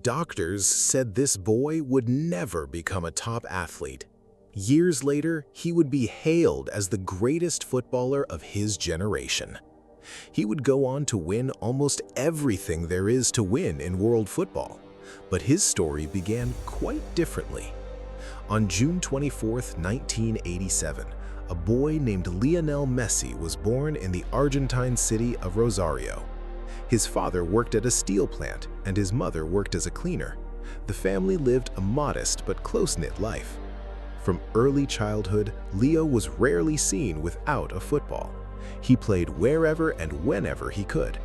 Doctors said this boy would never become a top athlete. Years later, he would be hailed as the greatest footballer of his generation. He would go on to win almost everything there is to win in world football, but his story began quite differently. On June 24, 1987, a boy named Lionel Messi was born in the Argentine city of Rosario. His father worked at a steel plant and his mother worked as a cleaner. The family lived a modest but close-knit life. From early childhood, Leo was rarely seen without a football. He played wherever and whenever he could.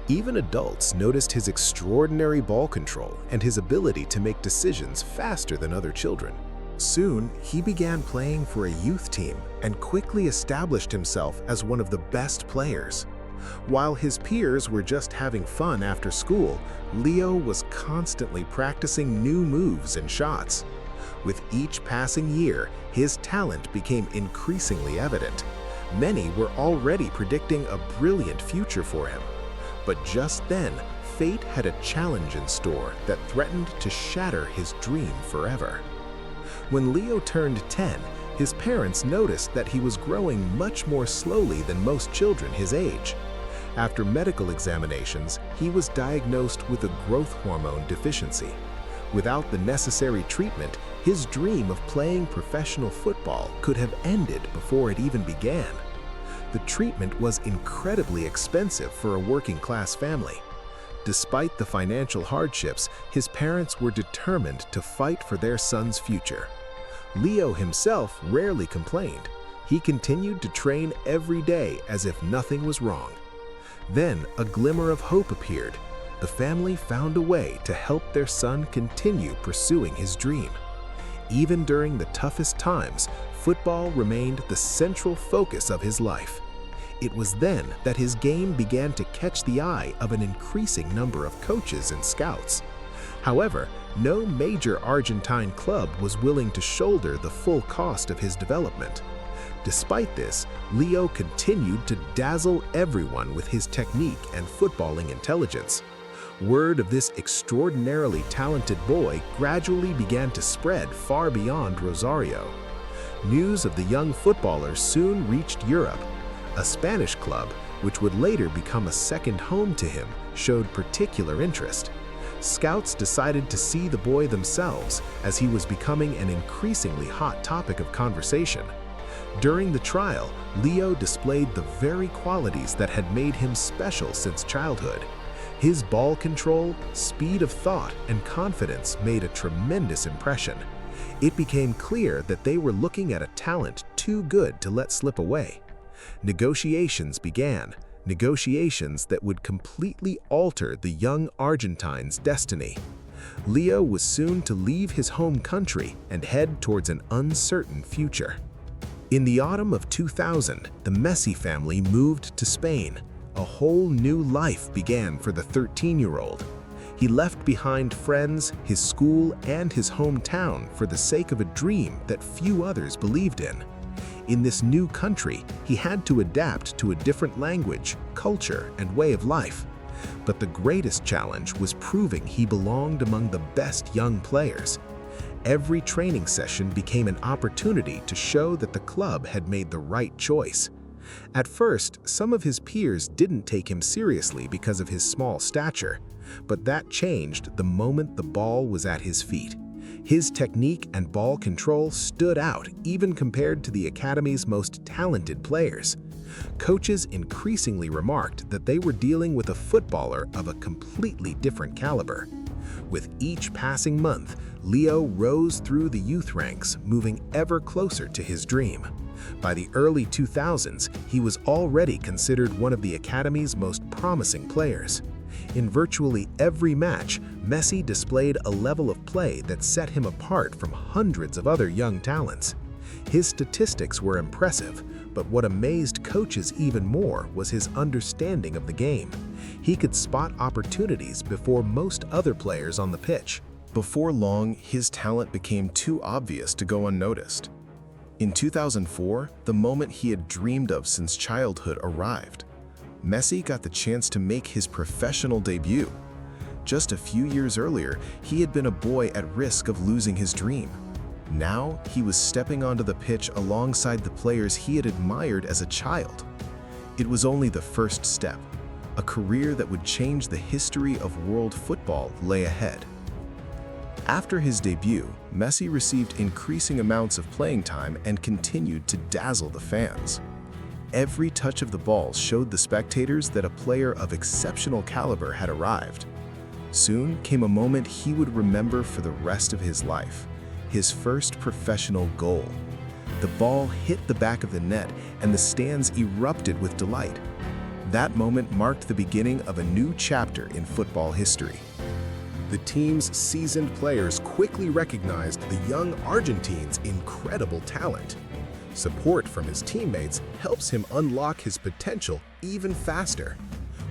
Even adults noticed his extraordinary ball control and his ability to make decisions faster than other children. Soon, he began playing for a youth team and quickly established himself as one of the best players. While his peers were just having fun after school, Leo was constantly practicing new moves and shots. With each passing year, his talent became increasingly evident. Many were already predicting a brilliant future for him. But just then, fate had a challenge in store that threatened to shatter his dream forever. When Leo turned 10, his parents noticed that he was growing much more slowly than most children his age. After medical examinations, he was diagnosed with a growth hormone deficiency. Without the necessary treatment, his dream of playing professional football could have ended before it even began. The treatment was incredibly expensive for a working-class family. Despite the financial hardships, his parents were determined to fight for their son's future. Leo himself rarely complained. He continued to train every day as if nothing was wrong. Then a glimmer of hope appeared. The family found a way to help their son continue pursuing his dream. Even during the toughest times, football remained the central focus of his life. It was then that his game began to catch the eye of an increasing number of coaches and scouts. However, no major Argentine club was willing to shoulder the full cost of his development. Despite this, Leo continued to dazzle everyone with his technique and footballing intelligence. Word of this extraordinarily talented boy gradually began to spread far beyond Rosario. News of the young footballer soon reached Europe. A Spanish club, which would later become a second home to him, showed particular interest. Scouts decided to see the boy themselves, as he was becoming an increasingly hot topic of conversation. During the trial, Leo displayed the very qualities that had made him special since childhood. His ball control, speed of thought, and confidence made a tremendous impression. It became clear that they were looking at a talent too good to let slip away. Negotiations began, negotiations that would completely alter the young Argentine's destiny. Leo was soon to leave his home country and head towards an uncertain future. In the autumn of 2000, the Messi family moved to Spain. A whole new life began for the 13-year-old. He left behind friends, his school, and his hometown for the sake of a dream that few others believed in. In this new country, he had to adapt to a different language, culture, and way of life. But the greatest challenge was proving he belonged among the best young players. Every training session became an opportunity to show that the club had made the right choice. At first, some of his peers didn't take him seriously because of his small stature, but that changed the moment the ball was at his feet. His technique and ball control stood out even compared to the academy's most talented players. Coaches increasingly remarked that they were dealing with a footballer of a completely different caliber. With each passing month, Leo rose through the youth ranks, moving ever closer to his dream. By the early 2000s, he was already considered one of the academy's most promising players. In virtually every match, Messi displayed a level of play that set him apart from hundreds of other young talents. His statistics were impressive, but what amazed coaches even more was his understanding of the game. He could spot opportunities before most other players on the pitch. Before long, his talent became too obvious to go unnoticed. In 2004, the moment he had dreamed of since childhood arrived. Messi got the chance to make his professional debut. Just a few years earlier, he had been a boy at risk of losing his dream. Now, he was stepping onto the pitch alongside the players he had admired as a child. It was only the first step. A career that would change the history of world football lay ahead. After his debut, Messi received increasing amounts of playing time and continued to dazzle the fans. Every touch of the ball showed the spectators that a player of exceptional caliber had arrived. Soon came a moment he would remember for the rest of his life, his first professional goal. The ball hit the back of the net and the stands erupted with delight. That moment marked the beginning of a new chapter in football history. The team's seasoned players quickly recognized the young Argentine's incredible talent. Support from his teammates helps him unlock his potential even faster.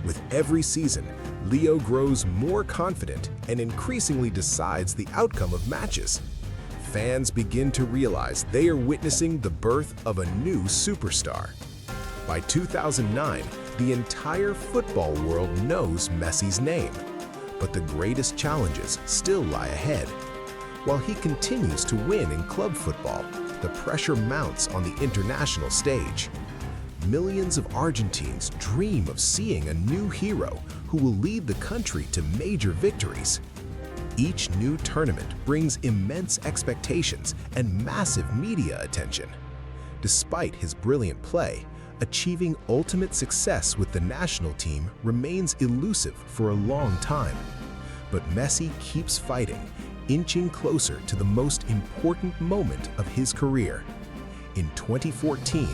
With every season, Leo grows more confident and increasingly decides the outcome of matches. Fans begin to realize they are witnessing the birth of a new superstar. By 2009, the entire football world knows Messi's name. But the greatest challenges still lie ahead. While he continues to win in club football, the pressure mounts on the international stage. Millions of Argentines dream of seeing a new hero who will lead the country to major victories. Each new tournament brings immense expectations and massive media attention. Despite his brilliant play, achieving ultimate success with the national team remains elusive for a long time. But Messi keeps fighting, inching closer to the most important moment of his career. In 2014,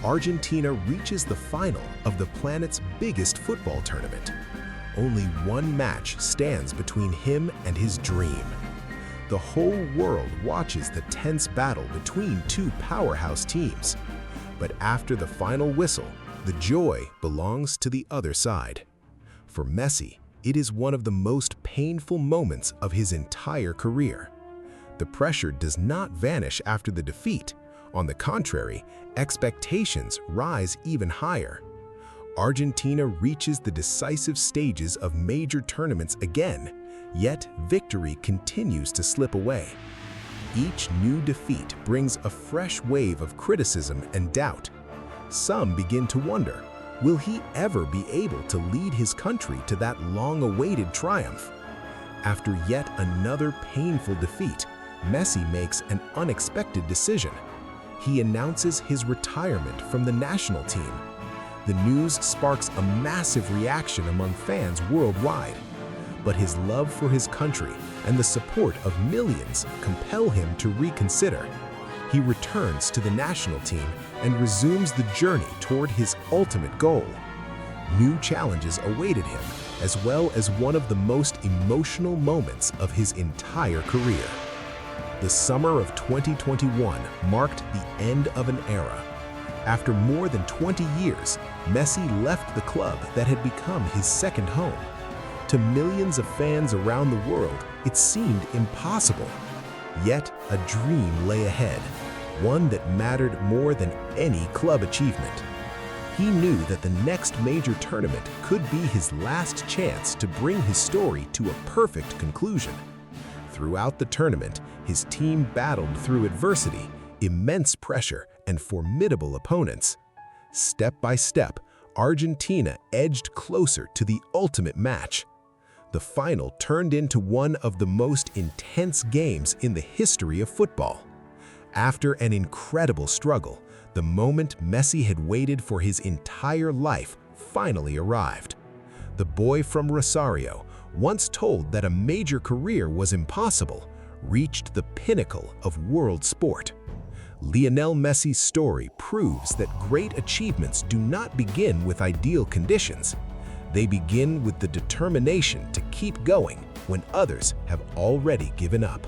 Argentina reaches the final of the planet's biggest football tournament. Only one match stands between him and his dream. The whole world watches the tense battle between two powerhouse teams. But after the final whistle, the joy belongs to the other side. For Messi, it is one of the most painful moments of his entire career. The pressure does not vanish after the defeat. On the contrary, expectations rise even higher. Argentina reaches the decisive stages of major tournaments again, yet victory continues to slip away. Each new defeat brings a fresh wave of criticism and doubt. Some begin to wonder, will he ever be able to lead his country to that long-awaited triumph? After yet another painful defeat, Messi makes an unexpected decision. He announces his retirement from the national team. The news sparks a massive reaction among fans worldwide. But his love for his country and the support of millions compel him to reconsider. He returns to the national team and resumes the journey toward his ultimate goal. New challenges awaited him, as well as one of the most emotional moments of his entire career. The summer of 2021 marked the end of an era. After more than 20 years, Messi left the club that had become his second home. To millions of fans around the world, it seemed impossible. Yet a dream lay ahead, one that mattered more than any club achievement. He knew that the next major tournament could be his last chance to bring his story to a perfect conclusion. Throughout the tournament, his team battled through adversity, immense pressure, and formidable opponents. Step by step, Argentina edged closer to the ultimate match. The final turned into one of the most intense games in the history of football. After an incredible struggle, the moment Messi had waited for his entire life finally arrived. The boy from Rosario, once told that a major career was impossible, reached the pinnacle of world sport. Lionel Messi's story proves that great achievements do not begin with ideal conditions. They begin with the determination to keep going when others have already given up.